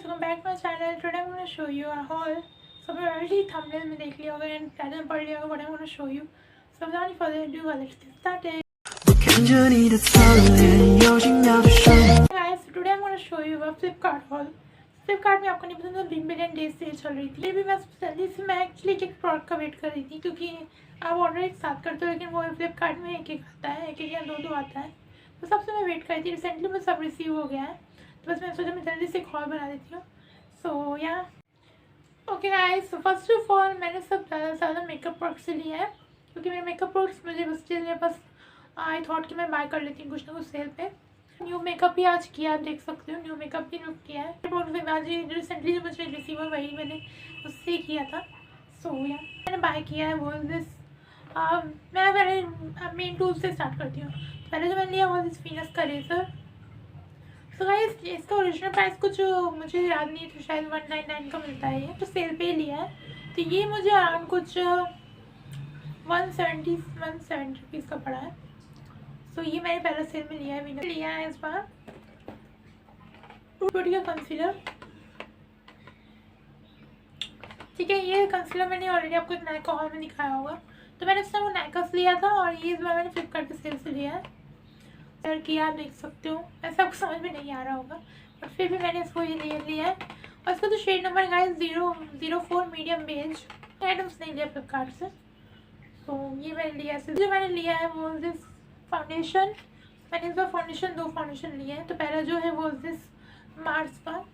welcome back to my channel. Today I'm going to show you a haul. So मैं already thumbnail में देख लिया होगा and title में पढ़ लिया होगा what I'm going to show you. So without any further ado, let's get started. Guys, so today I'm going to show you a Flipkart haul. Flipkart में आपको नहीं पता था बिग बिलियन डेज सेल चल रही थी। फिर भी मैं एक्चुअली एक प्रोडक्ट का वेट कर रही थी क्योंकि आप ऑर्डर एक साथ करते हो लेकिन वो फ्लिपकार्ट में एक आता है, एक या दो आता है। तो सबसे मैं वेट कर रही थी। रिसेंटली में सब रिसीव हो गया है तो बस मैं सोचा मैं जल्दी से कॉल बना देती हूँ। सो या okay guys, so first of all मैंने सब ज़्यादा मेकअप प्रोडक्ट्स से लिया है क्योंकि मेरे मेकअप प्रोडक्ट्स मुझे बस आई थॉट कि मैं बाय कर लेती हूँ कुछ ना कुछ सेल पे। न्यू मेकअप भी आज किया, आप देख सकते हो न्यू मेकअप भी लुक किया है। प्रोडक्ट आज रिसेंटली जो मुझे रिसीव हुआ वही मैंने उससे किया था। सो या मैंने बाय किया है वो दिस। मैं पहले मेन टूल से स्टार्ट करती हूँ। पहले जो मैंने लिया वो दिस फिनस का रेजर। सो गाइस इसका ओरिजिनल प्राइस कुछ मुझे याद नहीं था, शायद 199 का मिलता है ये, तो सेल पे ही लिया है। तो ये मुझे अराउंड कुछ 170 रुपीज़ का पड़ा है। सो ये मैंने पहले सेल में लिया है, मैंने लिया है इस बार टूटी का कंसीलर। ठीक है, ये कंसीलर मैंने ऑलरेडी आपको एक नायका हॉल में दिखाया होगा, तो मैंने इस टाइम वो नायका से लिया था और ये इस बार मैंने फ्लिपकार्ट के सेल से लिया है। सर किया आप देख सकते हो, ऐसा आपको समझ में नहीं आ रहा होगा बट फिर भी मैंने इसको ये लिया है। और इसका तो shade number guys 004 medium beige. Items नहीं लिया फ्लिपकार्ट से, तो ये मैंने लिया है। जो मैंने लिया है वो दिस फाउंडेशन। मैंने इस बार दो फाउंडेशन लिए हैं। तो पहला जो है वो दिस मार्स का।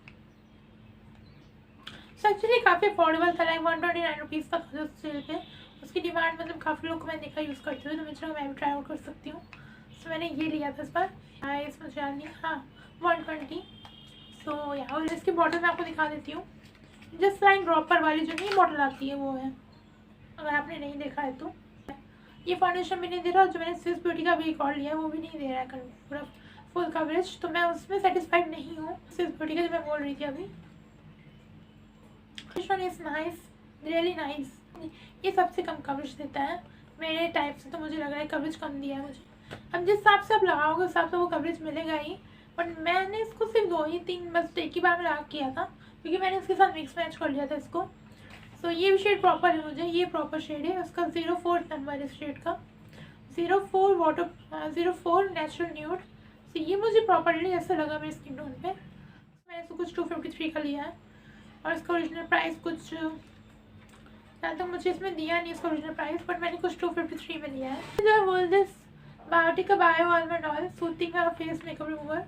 सो एक्चुअली काफ़ी अफोर्डेबल था, लाइक 129 रुपीज़ का था सेल पे। उसकी डिमांड मतलब काफ़ी लोग को मैंने देखा यूज़ करते हुए, तो मैं चलो मैं भी ट्राई आउट कर सकती हूँ। सो मैंने ये लिया था इस बार। इसमें जान लिया, हाँ 120। सो या और इसकी बॉटल मैं आपको दिखा देती हूँ। जस्ट लाइक ड्रॉपर वाली जो नहीं बॉटल आती है वो है, अगर आपने नहीं देखा है तो। ये फाउंडेशन भी नहीं दे रहा, जो मैंने स्विस ब्यूटी का भी एक और लिया है वो भी नहीं दे रहा है पूरा फुल कवरेज, तो मैं उसमें सेटिस्फाइड नहीं हूँ स्विस ब्यूटी का जो मैं बोल रही थी अभी। This one is nice, really nice. ये सबसे कम कवरेज देता है मेरे टाइप से, तो मुझे लग रहा है कवरेज कम दिया है मुझे। अब जिस हिसाब से आप लगाओगे उस हिसाब से वो कवरेज मिलेगा ही, बट मैंने इसको सिर्फ 2-3 बस एक ही बार में लगा किया था क्योंकि मैंने इसके साथ मिक्स मैच कर लिया था इसको। सो ये भी शेड प्रॉपर है मुझे, ये प्रॉपर शेड है उसका 04 नंबर इस शेड का, 04 नेचुरल न्यूड। सो ये मुझे प्रॉपरली जैसे लगा मेरी स्किन टोन पे। मैंने इसको कुछ 253 का लिया है और इसका ओरिजिनल प्राइस कुछ जहाँ तक मुझे इसमें दिया नहीं इसका ओरिजिनल प्राइस, बट मैंने कुछ 253 में लिया है। जो बोल this Biotique bio almond oil soothing का face makeup remover.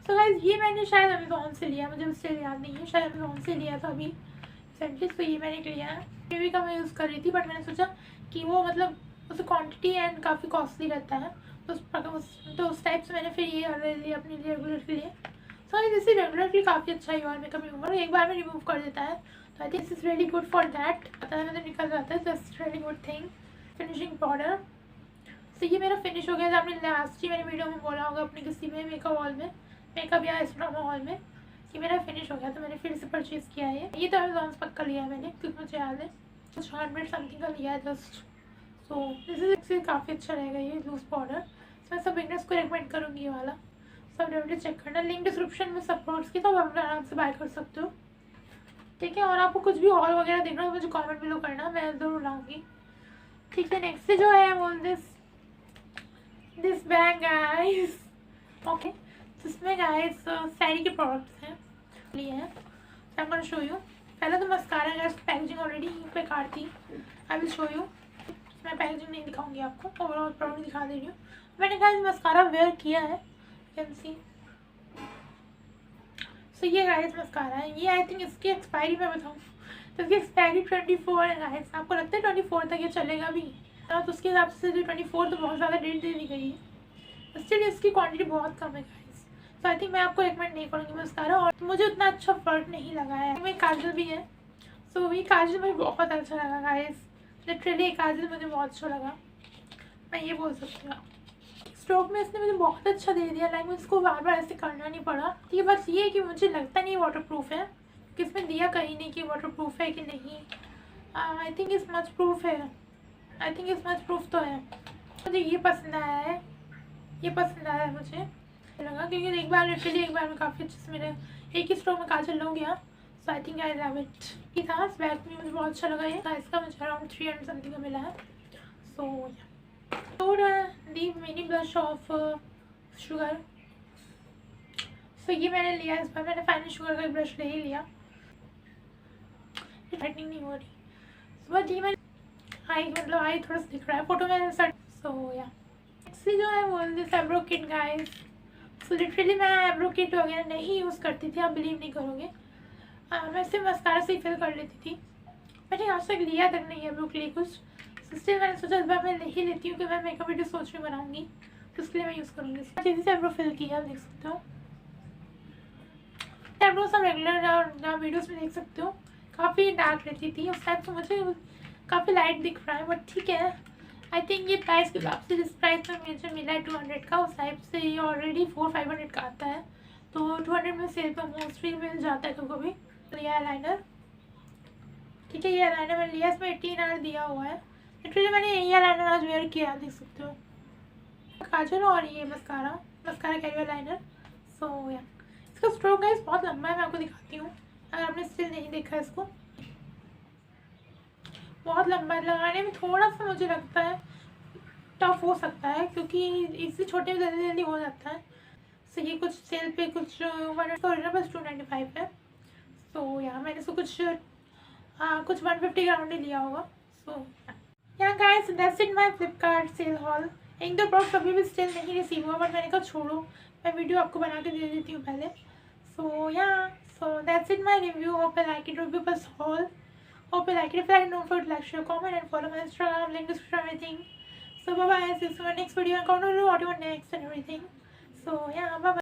So guys ये मैंने शायद अमेजोन से लिया, मुझे उससे याद नहीं है, शायद अमेजोन से लिया था अभी रिसेंटली। तो ये मैंने लिया है, बेबी का मैं यूज़ कर रही थी बट मैंने सोचा कि वो मतलब उसकी क्वांटिटी एंड काफ़ी कॉस्टली रहता है, तो उस टाइप से मैंने फिर ये ले लिया अपने लिए रेगुलर के लिए। सो जैसे रेगुलरली काफ़ी अच्छा है मेकअप रिमूवर, एक बार में रिमूव कर देता है, तो I think this is really good for that. पता है मतलब निकल जाता है, that's really good thing. Finishing powder. तो ये मेरा फिनिश हो गया था। आपने लास्ट ही मैंने वीडियो में बोला होगा अपने किसी में मेकअप हॉल में, मेकअप या इंस्टाग्राम हॉल में, कि मेरा फिनिश हो गया, तो मैंने फिर से परचेज़ किया है। ये तो अमेजोन से पक्का लिया है मैंने क्योंकि मुझे याद है कुछ 100 समथिंग का लिया है जस्ट। सो दिस इज काफ़ी अच्छा रहेगा ये लूज पाउडर। मैं सब बिगनर्स को रिकमेंड करूँगी ये वाला। सब डेफिनेटली चेक करना, लिंक डिस्क्रिप्शन में सब प्रोडक्ट्स की, तो आप आराम से बाय कर सकते हो। ठीक है, और आपको कुछ भी हॉल वगैरह देखना हो मुझे कमेंट बिलो करना, मैं ज़रूर लाऊंगी। ठीक है, नेक्स्ट से जो है वो दिस बैग गाइस। ओके, इसमें गाइस सैरी के प्रोडक्ट्स हैं लिए हैं, I am gonna show you. पहले तो मस्कारा गाइस, पैकेजिंग ऑलरेडी बेकार थी, आई विल शो यू। मैं पैकेजिंग नहीं दिखाऊंगी आपको, ओवरऑल प्रोडक्ट दिखा दे रही हूँ। मैंने गाइस मस्कारा वेयर किया है, कैन सी। सो ये गाइस मस्कारा है, ये आई थिंक इसकी एक्सपायरी मैं बताऊँ तो इसकी एक्सपायरी 24 है गाइस। आपको लगता है 24 तक ये चलेगा भी? तो उसके हिसाब से जो 24 तो बहुत ज़्यादा डेट दे दी गई है, स्टिल इसकी क्वांटिटी बहुत कम है गाइस। तो आई थिंक मैं आपको रिकमेंड नहीं करूँगी मस्कारा, और मुझे उतना अच्छा फर्क नहीं लगा है। मेरी काजल भी है, सो ये काजल मुझे बहुत अच्छा लगा गाइस, लिटरली ये काजल मुझे बहुत अच्छा लगा, मैं ये बोल सकती हूँ। स्ट्रोक में इसने मुझे बहुत अच्छा दे दिया, लाइक मुझे इसको बार बार ऐसे करना नहीं पड़ा। ये बस ये है कि मुझे लगता नहीं वाटर प्रूफ है, कि इसमें दिया कहीं नहीं कि वाटर प्रूफ है कि नहीं। आई थिंक इस मच प्रूफ है, आई थिंक इस मच प्रूफ तो है। मुझे ये पसंद आया है, ये पसंद आया है मुझे लगा, क्योंकि एक बार लिटरली एक बार में काफ़ी अच्छे से मेरे एक ही स्ट्रोक में काजल हो गया। So I think I love it. ये था बैग में, मुझे बहुत अच्छा लगा ये। इसका मुझे अराउंड 300 समथिंग का मिला है। सो और दी मिनी ब्लश ऑफ शुगर। सो ये मैंने लिया इस बार। मैंने फाइनल शुगर का ब्रश ले ही लिया, लाइटनिंग नहीं हो रही। बट ये मैंने आई थोड़ा सा दिख रहा है फोटो में। सो या एक्चुअली जो है वो this eyebrow kit guys. So literally मैं आईब्रो किट वगैरह नहीं यूज़ करती थी, आप बिलीव नहीं करोगे। मैं सिर्फ मस्कारा से ही फिल कर लेती थी। मैंने आज तक लिया तक नहीं आईब्रो के लिए कुछ। स्टिल मैंने सोचा इस बार मैं ले ही लेती हूँ कि मैं मेकअप वीडियो सोच में बनाऊंगी, तो उसके लिए मैं यूज़ करूँगी। अच्छे से आईब्रो फिल किया, आप देख सकते हो। आईब्रो सब रेगुलर वीडियोज़ में देख सकते हो काफ़ी डार्क रहती थी उस टाइम, तो मुझे काफ़ी लाइट दिख रहा है। बट ठीक है, आई थिंक ये प्राइस के हिसाब से जिस प्राइस में मुझे मिला है 200 का, उस टाइप से ये ऑलरेडी 400-500 का आता है। तो 200 में सेल पर मोस्टली मिल जाता है कभी कभी। तो ये आईलाइनर, ठीक है, ये आईलाइनर मैंने लिया, इसमें 18 दिया हुआ है। लिटरली मैंने यही आईलाइनर आज वेयर किया, देख सकते हो। काजल और ये मस्कारा कैरी लाइनर। सो या इसका स्ट्रोक गाइस बहुत लंबा है, मैं आपको दिखाती हूँ अगर आपने स्टिल नहीं देखा है इसको। बहुत लंबा है, लगाने में थोड़ा सा मुझे लगता है टफ हो सकता है, क्योंकि इससे छोटे में जल्दी जल्दी हो जाता है। सो ये कुछ सेल पे कुछ 100 बस 295 है। सो यहाँ मैंने इसको कुछ 150 का राउंड ही लिया होगा। सो यहाँ guys that's it my Flipkart sale haul. एक दो प्रोडक्ट अभी भी स्टिल नहीं रिसीव हुआ, बट मैंने कहा छोड़ो, मैं वीडियो आपको बना के दे देती हूँ पहले। So that's it my review. Hope I like it review बस hall. Hope you like it. If you like it, don't forget to like, share, comment, and follow my Instagram, link, description, everything. So bye bye. See you in my next video. And comment below what you want next and everything. So yeah, bye bye.